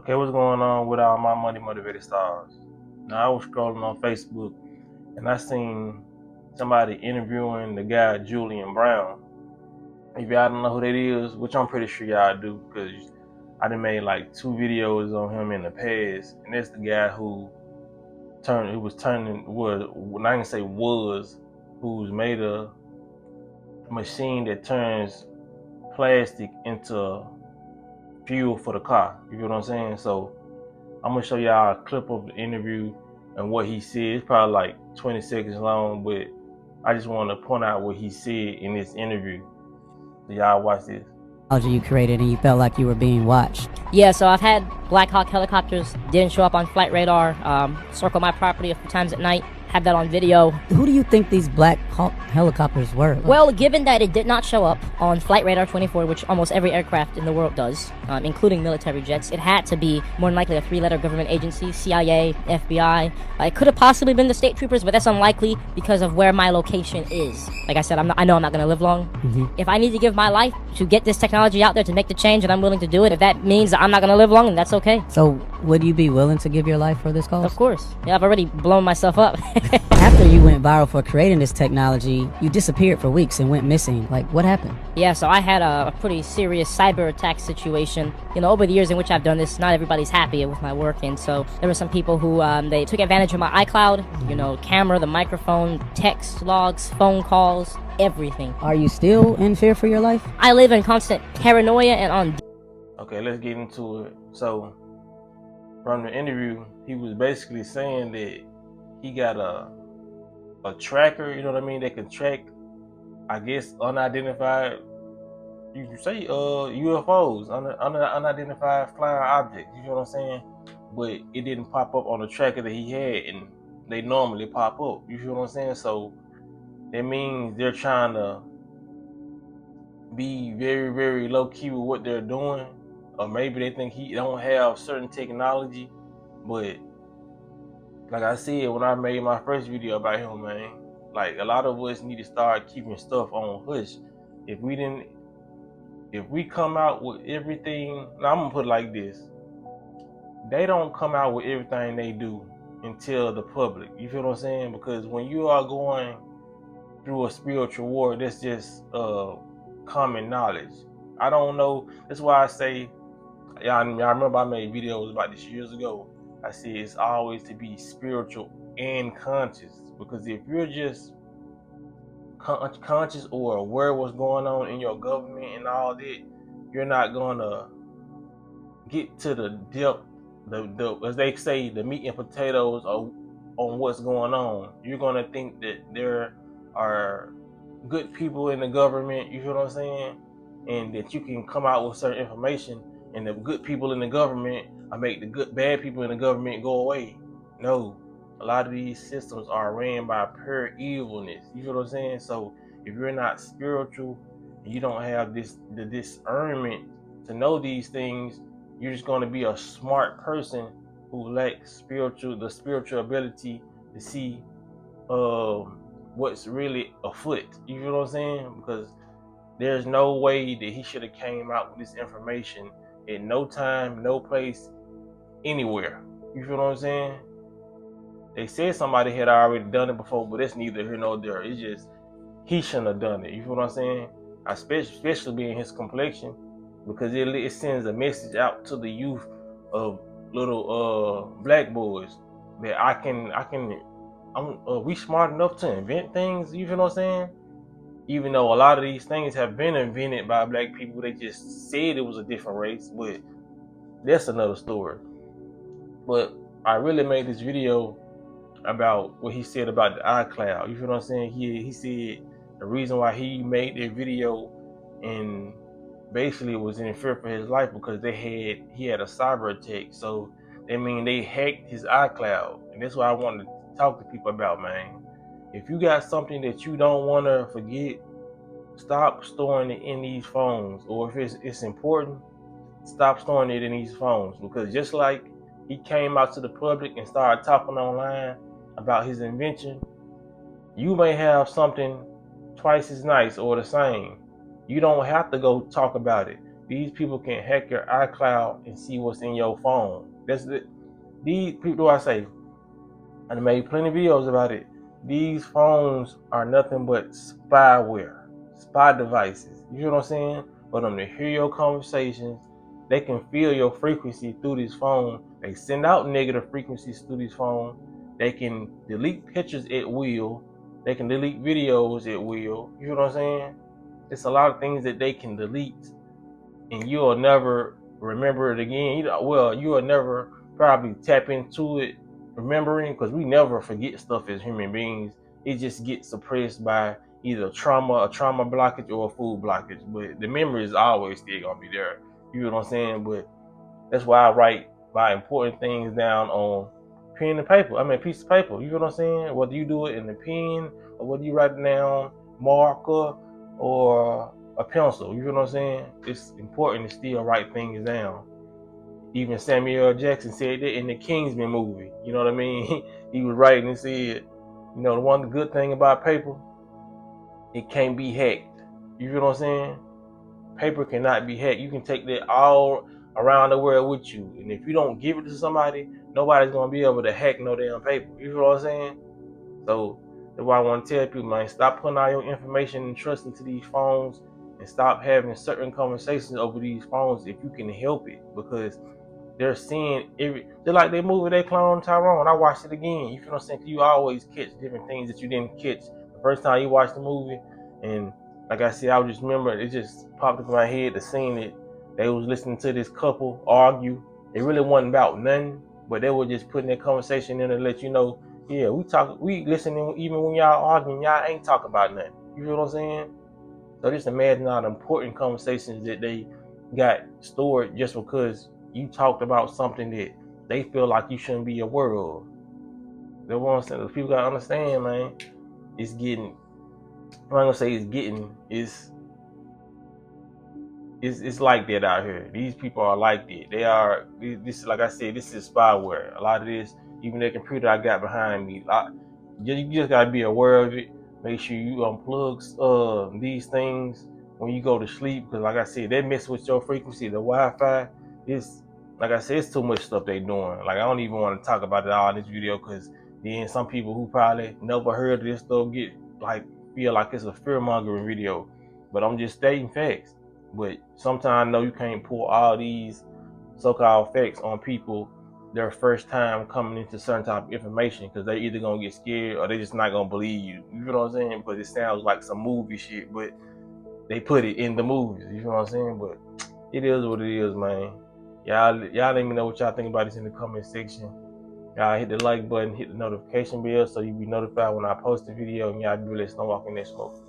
Okay, what's going on with all my money motivated stars? Now I was scrolling on Facebook and I seen somebody interviewing the guy Julian Brown. If y'all don't know who that is, which I'm pretty sure y'all do, because I done made like 2 videos on him in the past, and that's the guy who who's made a machine that turns plastic into fuel for the car. You know what I'm saying? So I'm gonna show y'all a clip of the interview and what he said. It's probably like 20 seconds long, but I just want to point out what he said in this interview. So y'all watch this. You created and you felt like you were being watched. Yeah, so I've had Black Hawk helicopters didn't show up on flight radar, circle my property a few times at night, had that on video. Who do you think these Black Hawk helicopters were? Well, given that it did not show up on flight radar 24, which almost every aircraft in the world does, including military jets, it had to be more than likely a 3-letter government agency, CIA, FBI. It could have possibly been the state troopers, but that's unlikely because of where my location is. Like I said, I know I'm not going to live long. If I need to give my life to get this technology out there to make the change, and I'm willing to do it, if that means that I'm not going to live long, then that's okay. So would you be willing to give your life for this cause? Of course. Yeah, I've already blown myself up. After you went viral for creating this technology, you disappeared for weeks and went missing. Like, what happened? Yeah, so I had a pretty serious cyber attack situation. You know, over the years in which I've done this, not everybody's happy with my work, and so there were some people who they took advantage of my iCloud, you know, camera, the microphone, text logs, phone calls, everything. Are you still in fear for your life? I live in constant paranoia and on. Okay, let's get into it. So from the interview, he was basically saying that he got a tracker, you know what I mean, that can track, I guess, unidentified, you can say UFOs, unidentified flying objects, you know what I'm saying? But it didn't pop up on the tracker that he had, and they normally pop up, you feel what I'm saying? So that means they're trying to be very, very low key with what they're doing, or maybe they think he don't have certain technology. But like I said, when I made my first video about him, man, like a lot of us need to start keeping stuff on hush. If we come out with everything, now I'm gonna put it like this: they don't come out with everything they do until the public. You feel what I'm saying? Because when you are going through a spiritual war, that's just common knowledge. I don't know. That's why I say, y'all remember I made videos about this years ago. I said it's always to be spiritual and conscious, because if you're just conscious or aware of what's going on in your government and all that, you're not gonna get to the depth, the as they say, the meat and potatoes on what's going on. You're gonna think that there are good people in the government, you feel what I'm saying, and that you can come out with certain information, and the good people in the government I make the bad people in the government go away. No, a lot of these systems are ran by pure evilness. You feel what I'm saying? So if you're not spiritual and you don't have the discernment to know these things, you're just going to be a smart person who lacks the spiritual ability to see what's really afoot. You feel what I'm saying? Because there's no way that he should have came out with this information at no time, no place, anywhere. You feel what I'm saying? They said somebody had already done it before, but it's neither here nor there. It's just he shouldn't have done it. You feel what I'm saying? Especially being his complexion, because it sends a message out to the youth of little black boys that we smart enough to invent things. You feel what I'm saying? Even though a lot of these things have been invented by black people, they just said it was a different race, but that's another story. But I really made this video about what he said about the iCloud. You feel what I'm saying? He said the reason why he made that video and basically was in fear for his life because he had a cyber attack. So that means they hacked his iCloud, and that's what I wanted to talk to people about, man. If you got something that you don't want to forget, stop storing it in these phones. Or if it's important, stop storing it in these phones, because just like he came out to the public and started talking online about his invention, you may have something twice as nice or the same. You don't have to go talk about it. These people can hack your iCloud and see what's in your phone. That's the these people. I say, I made plenty of videos about it. These phones are nothing but spyware, spy devices. You know what I'm saying? For them to hear your conversations, they can feel your frequency through this phone. They send out negative frequencies through this phone. They can delete pictures at will. They can delete videos at will. You know what I'm saying? It's a lot of things that they can delete, and you'll never remember it again. You will never probably tap into it remembering, because we never forget stuff as human beings. It just gets suppressed by either a trauma blockage, or a food blockage. But the memory is always still gonna be there. You know what I'm saying? But that's why I write my important things down on pen and paper. I mean, piece of paper. You know what I'm saying? Whether you do it in a pen, or whether you write it down marker or a pencil. You know what I'm saying? It's important to still write things down. Even Samuel L. Jackson said that in the Kingsman movie. You know what I mean? He was writing and said, you know, the one good thing about paper, it can't be hacked. You know what I'm saying? Paper cannot be hacked. You can take that all around the world with you, and if you don't give it to somebody, nobody's gonna be able to hack no damn paper. You know what I'm saying? So that's why I want to tell people, man, stop putting all your information and trust into these phones, and stop having certain conversations over these phones if you can help it, because they're seeing just like they movie they clone Tyrone. I watched it again. You feel what I'm saying? You always catch different things that you didn't catch the first time you watched the movie. And like I said, I just remember it just popped up in my head, the scene that they was listening to this couple argue. It really wasn't about nothing, but they were just putting their conversation in to let you know, yeah, we listening even when y'all arguing, y'all ain't talking about nothing. You feel what I'm saying? So just imagine all the important conversations that they got stored just because you talked about something that they feel like you shouldn't be aware of. That's what I'm saying. People gotta understand, man. It's getting, I'm not gonna say it's getting, it's like that out here. These people are like that. They are, this, like I said, this is spyware. A lot of this, even the computer I got behind me, you just gotta be aware of it. Make sure you unplug these things when you go to sleep, because like I said, they mess with your frequency. The Wi-Fi, it's, like I said, it's too much stuff they doing. Like, I don't even want to talk about it all in this video, because then some people who probably never heard of this stuff feel like it's a fear-mongering video. But I'm just stating facts. But sometimes I know you can't pull all these so-called facts on people their first time coming into certain type of information, because they either gonna get scared or they just not gonna believe you. You know what I'm saying? Because it sounds like some movie shit, but they put it in the movies. You know what I'm saying? But it is what it is, man. Y'all let me know what y'all think about this in the comment section. Y'all hit the like button, hit the notification bell so you be notified when I post a video, and y'all be letting us know walking that smoke.